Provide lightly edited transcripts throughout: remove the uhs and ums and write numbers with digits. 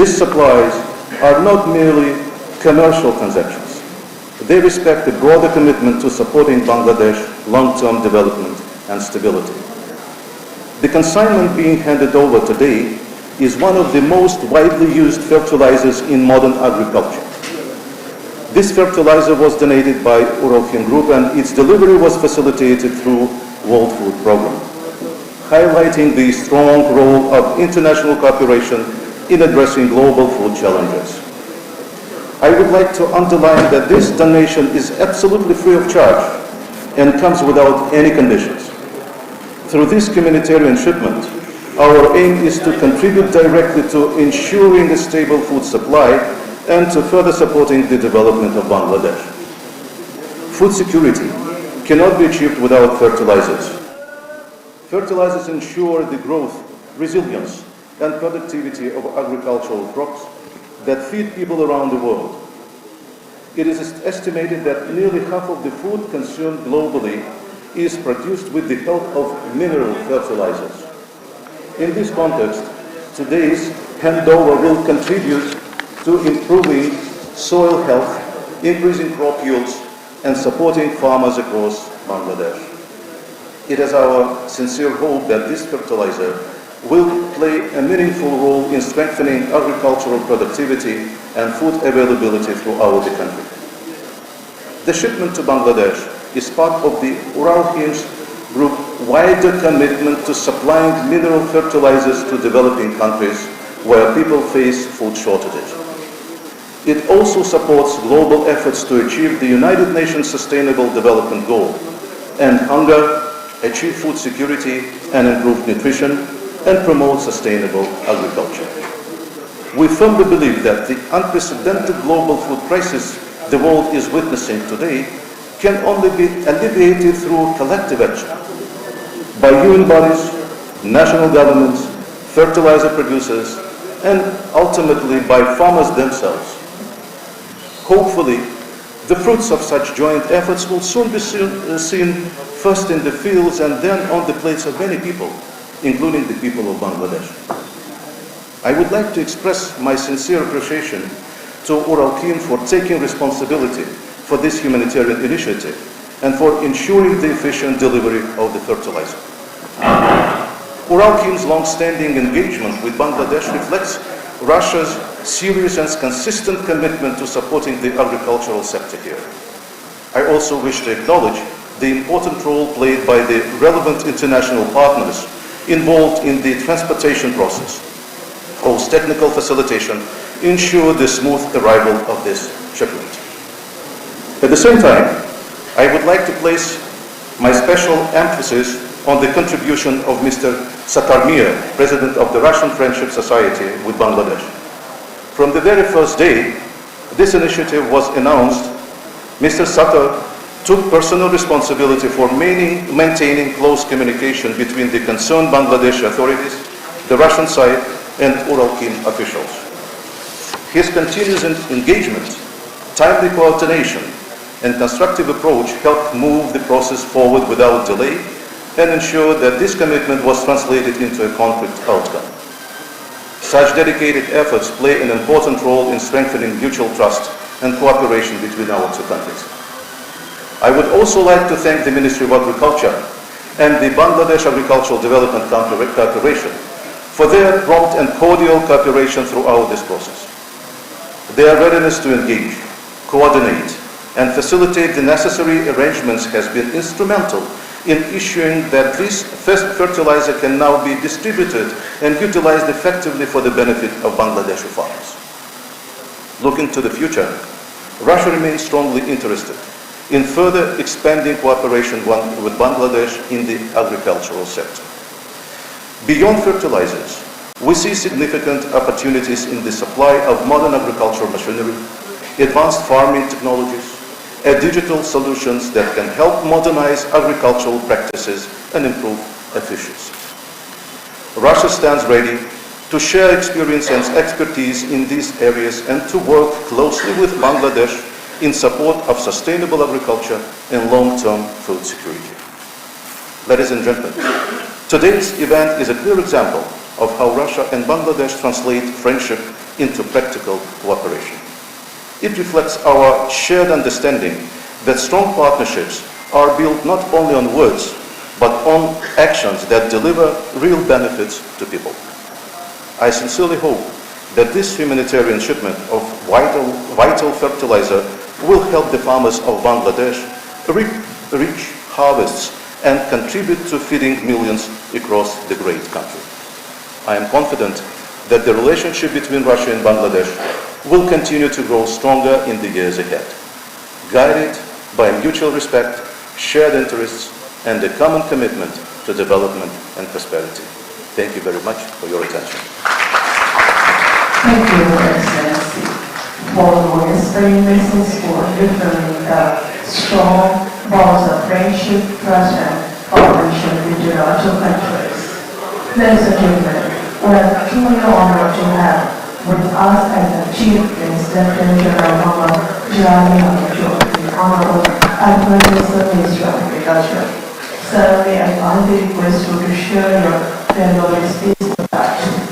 These supplies are not merely commercial transactions. They respect a broader commitment to supporting Bangladesh's long-term development and stability. The consignment being handed over today is one of the most widely used fertilizers in modern agriculture. This fertilizer was donated by Uralkhin Group and its delivery was facilitated through World Food Programme, highlighting the strong role of international cooperation in addressing global food challenges. I would like to underline that this donation is absolutely free of charge and comes without any conditions. Through this humanitarian shipment, our aim is to contribute directly to ensuring a stable food supply and to further supporting the development of Bangladesh. Food security cannot be achieved without fertilizers. Fertilizers ensure the growth, resilience, and productivity of agricultural crops that feed people around the world. It is estimated that nearly half of the food consumed globally is produced with the help of mineral fertilizers. In this context, today's handover will contribute to improving soil health, increasing crop yields, and supporting farmers across Bangladesh. It is our sincere hope that this fertilizer will play a meaningful role in strengthening agricultural productivity and food availability throughout the country. The shipment to Bangladesh is part of the Uralkhin Group wider commitment to supplying mineral fertilizers to developing countries where people face food shortages. It also supports global efforts to achieve the United Nations Sustainable Development Goal, end hunger, achieve food security and improve nutrition, and promote sustainable agriculture. We firmly believe that the unprecedented global food crisis the world is witnessing today can only be alleviated through collective action by UN bodies, national governments, fertilizer producers, and ultimately by farmers themselves. Hopefully, the fruits of such joint efforts will soon be seen first in the fields and then on the plates of many people, including the people of Bangladesh. I would like to express my sincere appreciation to Uralkhin for taking responsibility for this humanitarian initiative and for ensuring the efficient delivery of the fertilizer. Uralkhin's long-standing engagement with Bangladesh reflects Russia's serious and consistent commitment to supporting the agricultural sector here. I also wish to acknowledge the important role played by the relevant international partners involved in the transportation process, whose technical facilitation ensure the smooth arrival of this shipment. At the same time, I would like to place my special emphasis on the contribution of Mr. Satarmir, President of the Russian Friendship Society with Bangladesh. From the very first day this initiative was announced, Mr. Satar took personal responsibility for maintaining close communication between the concerned Bangladeshi authorities, the Russian side, and Uralkhin officials. His continuous engagement, timely coordination, and constructive approach helped move the process forward without delay and ensure that this commitment was translated into a concrete outcome. Such dedicated efforts play an important role in strengthening mutual trust and cooperation between our two countries. I would also like to thank the Ministry of Agriculture and the Bangladesh Agricultural Development Corporation for their prompt and cordial cooperation throughout this process. Their readiness to engage, coordinate, and facilitate the necessary arrangements has been instrumental in ensuring that this fertilizer can now be distributed and utilized effectively for the benefit of Bangladeshi farmers. Looking to the future, Russia remains strongly interested in further expanding cooperation with Bangladesh in the agricultural sector. Beyond fertilizers, we see significant opportunities in the supply of modern agricultural machinery, advanced farming technologies, and digital solutions that can help modernize agricultural practices and improve efficiency. Russia stands ready to share experience and expertise in these areas and to work closely with Bangladesh in support of sustainable agriculture and long-term food security. Ladies and gentlemen, today's event is a clear example of how Russia and Bangladesh translate friendship into practical cooperation. It reflects our shared understanding that strong partnerships are built not only on words, but on actions that deliver real benefits to people. I sincerely hope that this humanitarian shipment of vital fertilizer will help the farmers of Bangladesh reach harvests and contribute to feeding millions across the great country. I am confident that the relationship between Russia and Bangladesh will continue to grow stronger in the years ahead, guided by mutual respect, shared interests, and a common commitment to development and prosperity. Thank you very much for your attention. Thank you, Your Excellency, for your inspiring message for referring the strong bonds of friendship, trust, and cooperation between our two countries. Ladies and gentlemen, we are truly honored to have with us as the Chief Guest, Lieutenant General Muhammad Jami the Honorable Advisor Minister of Agriculture. Sir, may I kindly request you to share your valuable speech with us.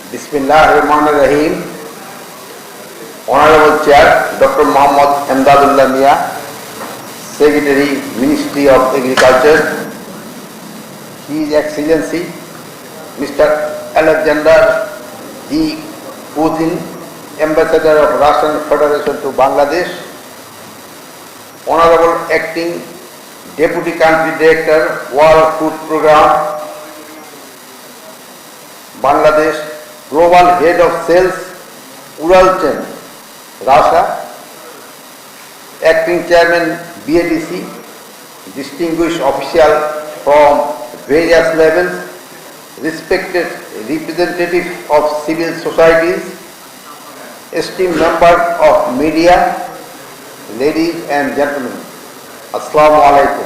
Bismillahirrahmanirrahim. Honorable Chair, Dr. Muhammad Emdadullah Mia, Secretary, Ministry of Agriculture, His Excellency, Mr. Alexander D. Kuzin, Ambassador of Russian Federation to Bangladesh, Honorable Acting Deputy Country Director, World Food Program, Bangladesh, Global Head of Sales, Uralchen, Russia, Acting Chairman, BADC, distinguished official from various levels, respected representatives of civil societies, esteemed members of media, ladies and gentlemen, Assalamu alaikum.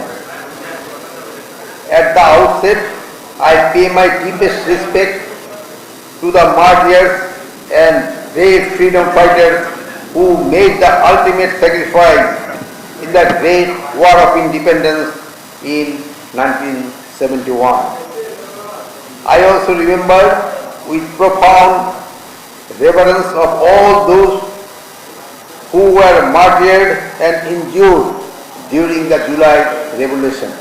At the outset, I pay my deepest respect to the martyrs and brave freedom fighters who made the ultimate sacrifice in the great War of Independence in 1971. I also remember with profound reverence of all those who were martyred and injured during the July Revolution.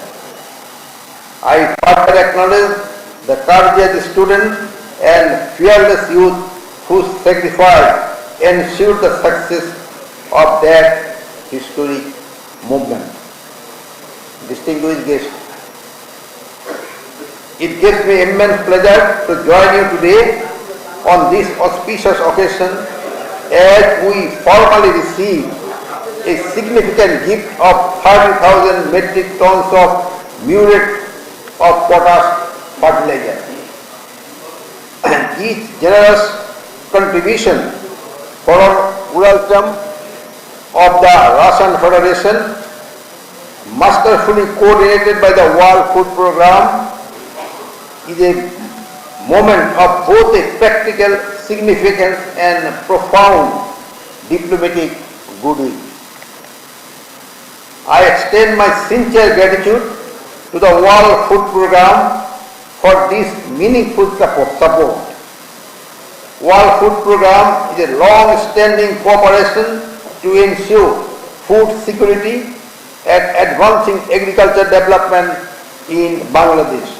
I further acknowledge the courageous students and fearless youth whose sacrifice ensured the success of that historic movement. Distinguished guests, it gives me immense pleasure to join you today on this auspicious occasion as we formally receive a significant gift of 30,000 metric tons of muriate of potash fertilizer. Each generous contribution for Uralcham of the Russian Federation, masterfully coordinated by the World Food Program, is a moment of both a practical significance and profound diplomatic goodwill. I extend my sincere gratitude to the World Food Program for this meaningful support. World Food Program is a long-standing cooperation to ensure food security and advancing agriculture development in Bangladesh.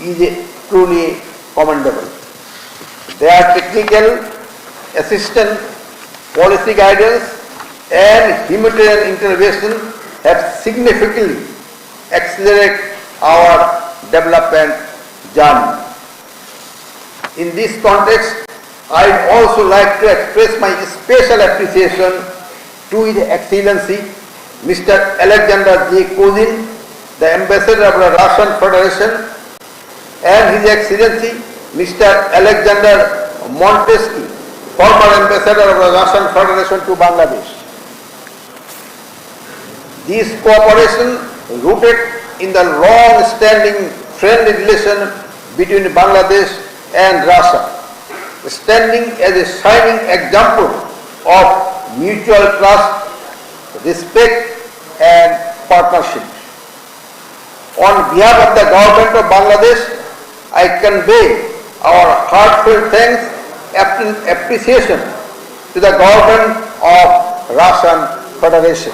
It is truly commendable. Their technical assistance, policy guidance, and humanitarian intervention have significantly accelerated our development journey. In this context, I would also like to express my special appreciation to His Excellency Mr. Alexander J. Kuzin, the Ambassador of the Russian Federation, and His Excellency Mr. Alexander Montesky, former Ambassador of the Russian Federation to Bangladesh. This cooperation, rooted in the long-standing friendly relation between Bangladesh and Russia, standing as a shining example of mutual trust, respect and partnership. On behalf of the government of Bangladesh, I convey our heartfelt thanks and appreciation to the government of Russian Federation.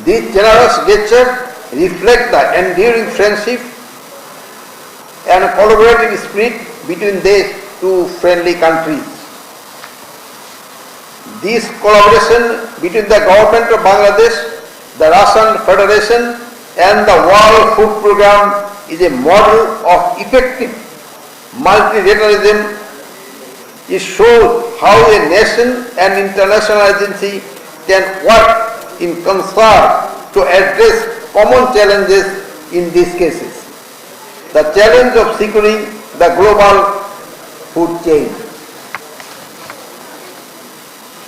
These generous gestures reflect the enduring friendship and collaborative spirit between these two friendly countries. This collaboration between the government of Bangladesh, the Russian Federation and the World Food Programme is a model of effective multilateralism. It shows how a nation and international agency can work in concert to address common challenges in these cases. The challenge of securing the global food chain.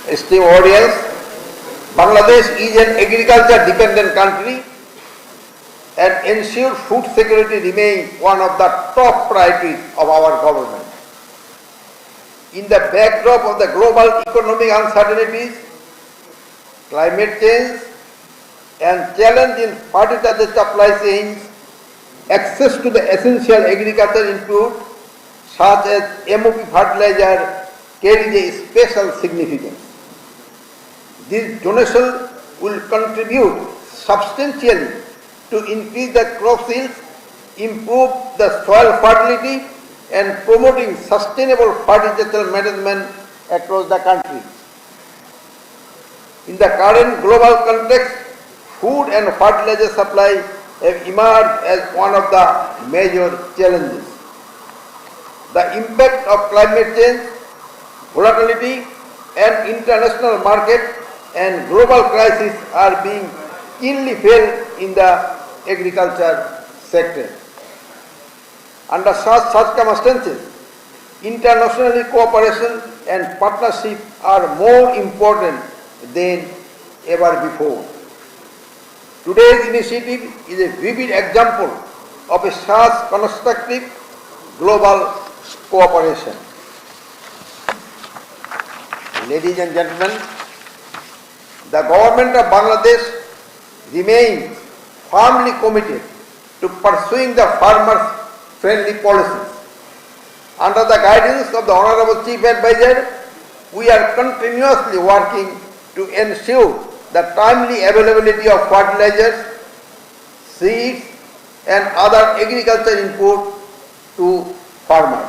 Esteemed audience, Bangladesh is an agriculture-dependent country and ensure food security remains one of the top priorities of our government. In the backdrop of the global economic uncertainties, climate change and challenge in fertilizer supply chains, access to the essential agricultural input such as MOP fertilizer carries a special significance. This donation will contribute substantially to increase the crop yields, improve the soil fertility and promoting sustainable fertilizer management across the country. In the current global context, food and fertilizer supply have emerged as one of the major challenges. The impact of climate change, volatility and international market and global crisis are being keenly felt in the agriculture sector. Under such circumstances, international cooperation and partnership are more important than ever before. Today's initiative is a vivid example of a such constructive global cooperation. Ladies and gentlemen, the government of Bangladesh remains firmly committed to pursuing the farmer-friendly policies. Under the guidance of the Honorable Chief Advisor, we are continuously working to ensure the timely availability of fertilizers, seeds and other agricultural input to farmers.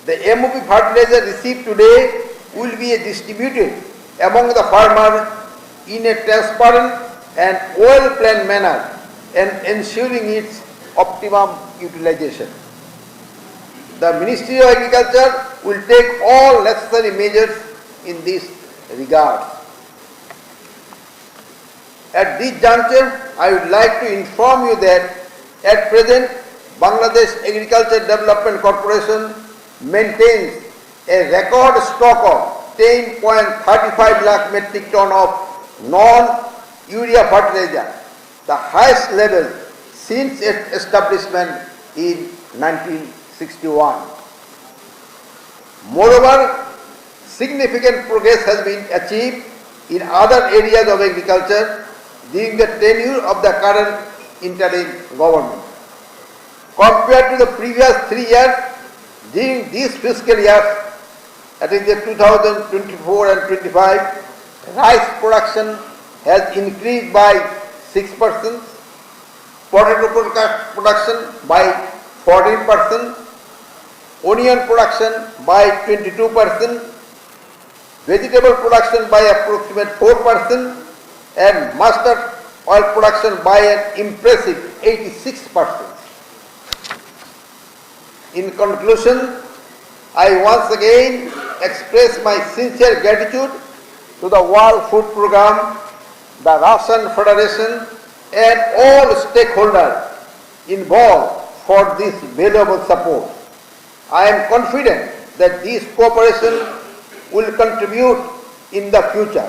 The MOP fertilizer received today will be distributed among the farmers in a transparent and well-planned manner and ensuring its optimum utilization. The Ministry of Agriculture will take all necessary measures in this regard. At this juncture, I would like to inform you that at present, Bangladesh Agriculture Development Corporation maintains a record stock of 10.35 lakh metric ton of non-urea fertilizer, the highest level since its establishment in 1961. Moreover, significant progress has been achieved in other areas of agriculture during the tenure of the current interim government. Compared to the previous 3 years, during this fiscal year, that is the 2024 and 25, rice production has increased by 6%, potato production by 14%, onion production by 22%, vegetable production by approximately 4%, and mustard oil production by an impressive 86%. In conclusion, I once again express my sincere gratitude to the World Food Programme, the Russian Federation, and all stakeholders involved for this valuable support. I am confident that this cooperation will contribute in the future,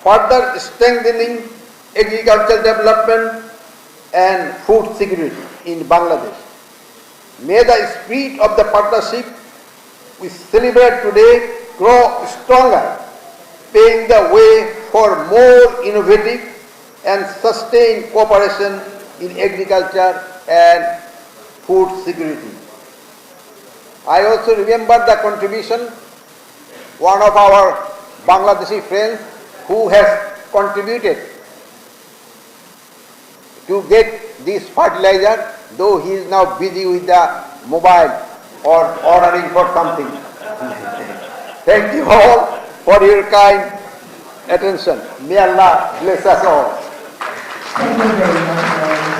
further strengthening agricultural development and food security in Bangladesh. May the spirit of the partnership we celebrate today grow stronger, paving the way for more innovative and sustained cooperation in agriculture and food security. I also remember the contribution one of our Bangladeshi friends who has contributed to get this fertilizer, though he is now busy with the mobile or ordering for something. Thank you all for your kind attention. May Allah bless us all. Thank you very much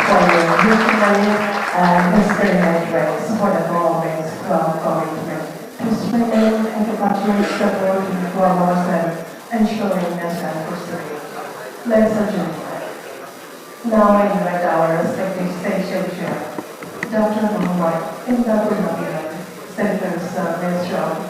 for your visionary and discriminate ways for the government's strong commitment to strengthen agricultural support in farmers and ensuring national food security. Ladies and gentlemen, now I invite our respective station chair, Dr. Muhammad Imdadul Nabiran, Secretary of Ministry of